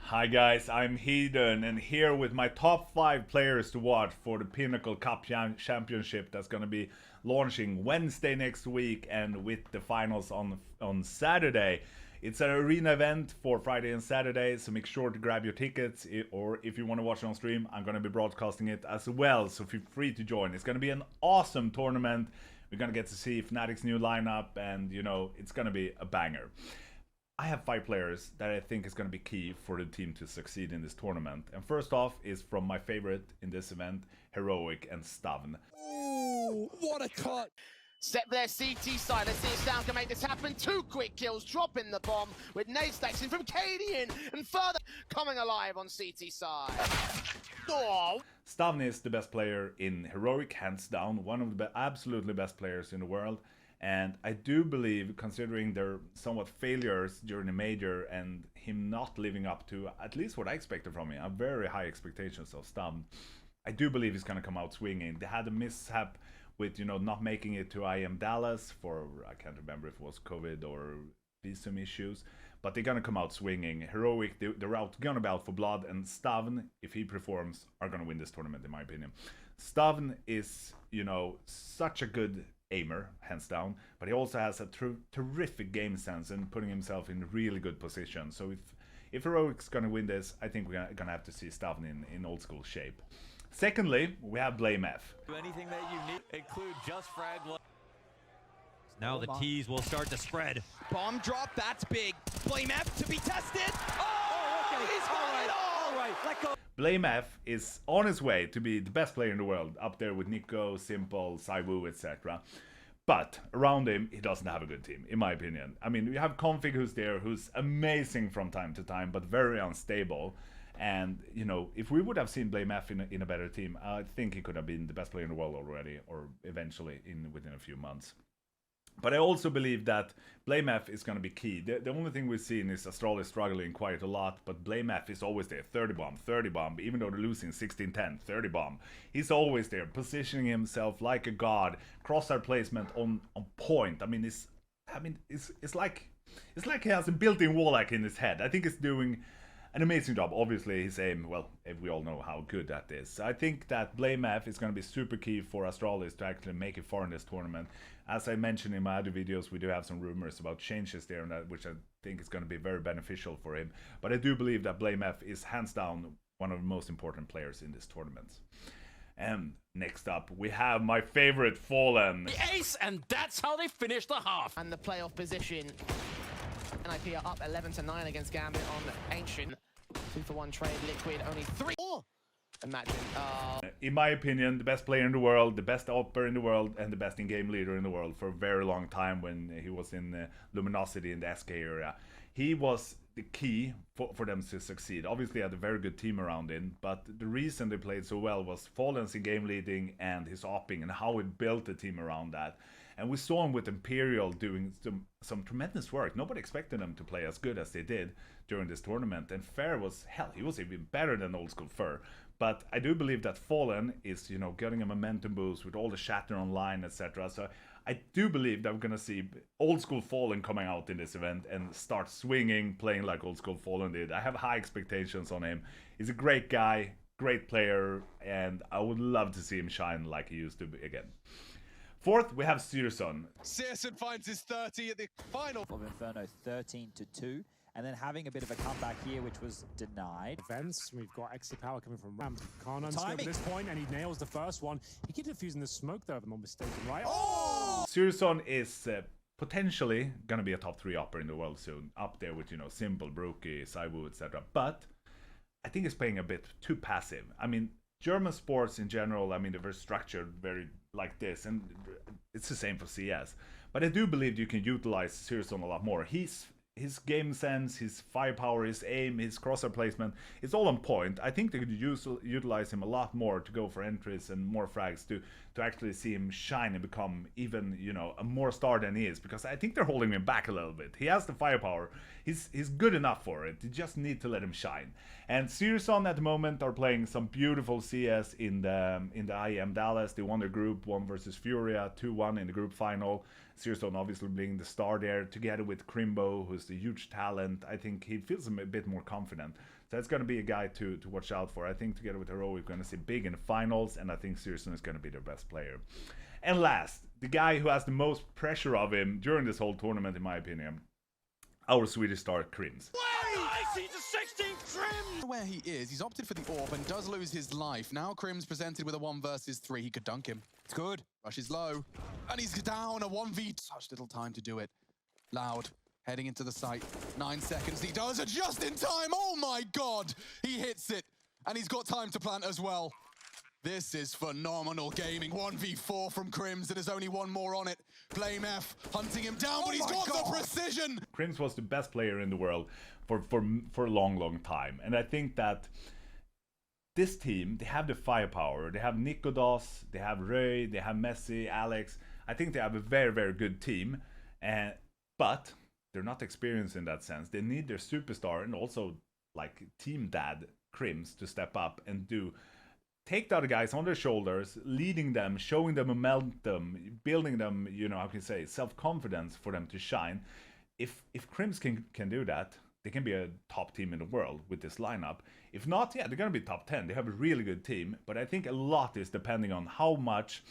Hi guys, I'm HeatoN and here with my top 5 players to watch for the Pinnacle Cup Championship that's going to be launching Wednesday next week and with the finals on Saturday. It's an arena event for Friday and Saturday, so make sure to grab your tickets, or if you want to watch it on stream, I'm going to be broadcasting it as well, so feel free to join. It's going to be an awesome tournament. We're going to get to see Fnatic's new lineup and, you know, it's going to be a banger. I have 5 players that I think is going to be key for the team to succeed in this tournament. And first off is from my favorite in this event, Heroic and stavn. Ooh, what a cut! Step there, CT side. Let's see if stavn can make this happen. 2 quick kills, dropping the bomb with nade stacks in from HeatoN and further coming alive on CT side. Oh. stavn is the best player in Heroic, hands down, one of the absolutely best players in the world. And I do believe, considering their somewhat failures during the major and him not living up to at least what I expected from him, I have very high expectations of stavn. I do believe he's going to come out swinging. They had a mishap with, you know, not making it to IM Dallas for, I can't remember if it was COVID or visum issues, but they're going to come out swinging. Heroic, they're going to be out for blood, and stavn, if he performs, are going to win this tournament in my opinion. stavn is, you know, such a good aimer, hands down, but he also has a terrific game sense and putting himself in really good position. So if Heroic's gonna win this, I think we're gonna have to see stavn in old school shape. Secondly, we have blamef. Anything that you need, include just frag. Now the teas will start to spread. Bomb drop, that's big. blamef to be tested. Oh, okay. He's got it all. All right, let go. blamef is on his way to be the best player in the world, up there with Nico, Simple, Saiwu, etc. But around him, he doesn't have a good team, in my opinion. I mean, we have Config who's there, who's amazing from time to time, but very unstable. And, you know, if we would have seen blamef in a better team, I think he could have been the best player in the world already, or eventually within a few months. But I also believe that blamef is going to be key. The only thing we've seen is Astralis struggling quite a lot, but blamef is always there. 30 bomb, even though they're losing 16-10, 30 bomb. He's always there, positioning himself like a god. Crosshair placement on point. I mean, it's like he has a built-in wallhack in his head. I think he's doing an amazing job. Obviously, his aim, well, we all know how good that is. I think that blamef is going to be super key for Astralis to actually make it far in this tournament. As I mentioned in my other videos, we do have some rumors about changes there, and that, which I think is going to be very beneficial for him. But I do believe that blamef is hands down one of the most important players in this tournament. And next up, we have my favorite Fallen. The ace, and that's how they finish the half. And the playoff position. MIBR are up 11-9 against Gambit on Ancient. 2-for-1 trade, Liquid only 3. Imagine. In my opinion, the best player in the world, the best opper in the world, and the best in-game leader in the world for a very long time when he was in Luminosity in the SK area. He was the key for them to succeed. Obviously, he had a very good team around him, but the reason they played so well was Fallen's in-game leading and his opping and how he built the team around that. And we saw him with Imperial doing some tremendous work. Nobody expected them to play as good as they did during this tournament. And Fair was, hell, he was even better than old school Fur. But I do believe that Fallen is, you know, getting a momentum boost with all the shatter online, etc. So I do believe that we're going to see old school Fallen coming out in this event and start swinging, playing like old school Fallen did. I have high expectations on him. He's a great guy, great player, and I would love to see him shine like he used to be again. Fourth, we have HeatoN. HeatoN finds his 30 at the final. Of Inferno 13-2, and then having a bit of a comeback here, which was denied. Defense, we've got extra power coming from Ramp. Can't unscope at this point, and he nails the first one. He keeps defusing the smoke though, if I'm not mistaken, right? Oh! HeatoN is potentially going to be a top 3 upper in the world soon, up there with, you know, Simple, Brookie, Saiwu, etc. But I think he's playing a bit too passive. I mean, German sports in general, I mean, they're very structured, very like this, and it's the same for CS. But I do believe you can utilize HeatoN a lot more. His game sense, his firepower, his aim, his crosshair placement, it's all on point. I think they could utilize him a lot more to go for entries and more frags to actually see him shine and become even, you know, a more star than he is, because I think they're holding him back a little bit. He has the firepower. He's good enough for it. You just need to let him shine. And HeatoN at the moment are playing some beautiful CS in the IM Dallas. They won their group 1 versus Furia, 2-1 in the group final. HeatoN obviously being the star there, together with Crimbo, who's a huge talent. I think he feels a bit more confident. So it's going to be a guy to watch out for. I think together with Hero, we're going to see big in the finals, and I think HeatoN is going to be their best player. And last, the guy who has the most pressure of him during this whole tournament, in my opinion, our Swedish star, Crims. Where he is, he's opted for the orb and does lose his life. Now Crims presented with a 1 versus 3. He could dunk him. It's good. Rush is low. And he's down a 1v. Such little time to do it. Loud. Heading into the site. 9 seconds. He does it just in time. Oh my god. He hits it. And he's got time to plant as well. This is phenomenal gaming. 1v4 from Crims. There's only one more on it. blamef hunting him down, but he's got the precision. Crims was the best player in the world for a long time. And I think that this team, they have the firepower. They have Nikodas, they have Röy, they have Messi, Alex. I think they have a very good team. But they're not experienced in that sense. They need their superstar and also like team dad Crims to step up and take the other guys on their shoulders, leading them, showing them momentum, building them, you know, how can you say, self-confidence for them to shine. If Crims can do that, they can be a top team in the world with this lineup. If not, yeah, they're going to be top 10. They have a really good team, but I think a lot is depending on how much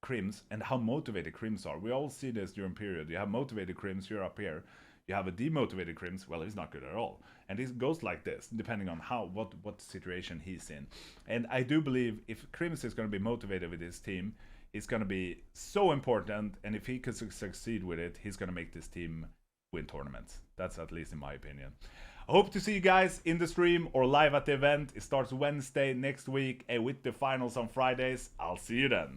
Crims and how motivated Crims are. We all see this during period. You have motivated Crims, you're up here. You have a demotivated Crims, well, he's not good at all. And it goes like this, depending on what situation he's in. And I do believe if Crims is going to be motivated with his team, it's going to be so important. And if he can succeed with it, he's going to make this team win tournaments. That's at least in my opinion. I hope to see you guys in the stream or live at the event. It starts Wednesday next week, and with the finals on Fridays. I'll see you then.